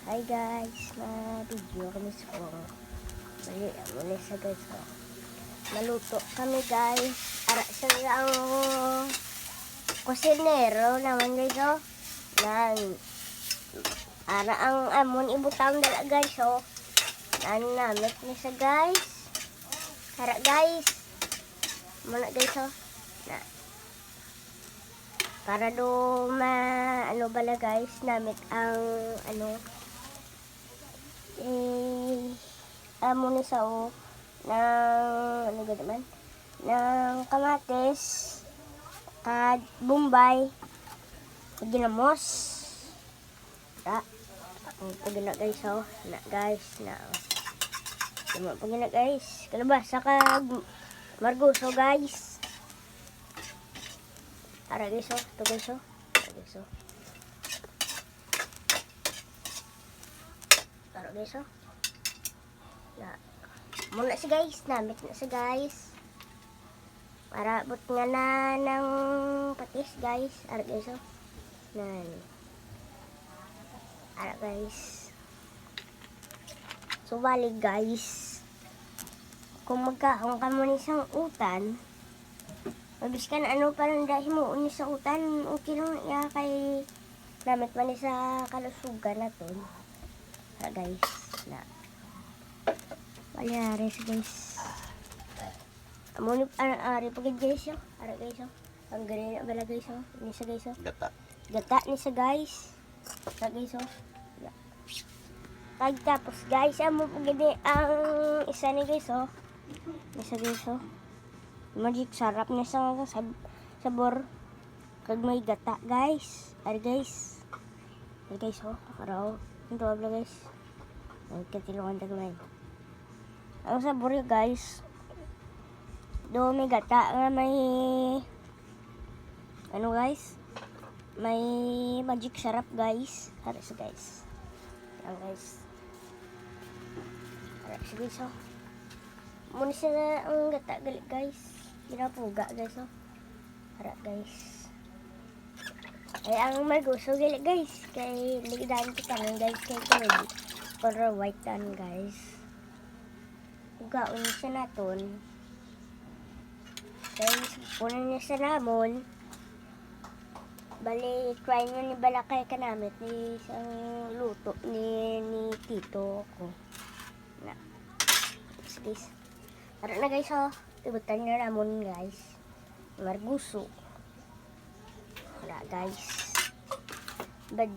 Hi guys, na-video kami sa mali, muli sa guys ko. Maluto kami guys. Ara sa ang kusinero naman guys oh. Nan ara ang amon ibutang dala guys oh. Nan namit ni sa guys. Ara guys. Muna guys oh. Na para do ano bala guys namit ang amo ni sao ng ano naman ng kamatis at bombay ginamos ang pagina guys oh na guys na pagina guys kalabasa kag marguso guys. Ara guys oh, ito guys oh. Ara guys oh. Na muna si guys, namit na si guys. Para but nga na ng patis guys. Ara guys oh. Nan. Ara guys. So bali guys. Kung magkaon ka mo ni isang utan, mabis ka na ano parang dahil mo unis sa utan, okay lang ya kay namit man ni sa kalusugan na to. Ara guys. Na Paliares guys. Amo ni ari pagid guys yo. Ara guys yo. Ang gani na bala guys yo. Ni sa guys yo. Gata ni sa guys. Sa guys yo. Tag tapos guys amo pagid ang isa ni guys yo. Ni sa guys yo. Magic sarap ni sa sabor. Kag may gata guys. Ari guys. Ari guys yo. Araw. Ito bala guys. Ay katilungan tagmay. Ang sabor guys, do may gata nga may ano guys, may magic sarap guys. Haras guys. Yan guys. Haras guys oh. Muna siya ang gata galit guys. Ginapuga guys oh. Haras guys. Ay ang marguso galit guys. Kay ligdaan kita ng guys kay Kobe. Color white dan guys. Ugaon siya naton. Kaya punan niya sa namon. Bali, try nyo ni balakay ka namit ni isang luto ni tito ko. Na. Guys. Tara na guys oh. Ibutan nyo namon guys. Marguso. Wala guys. Bad.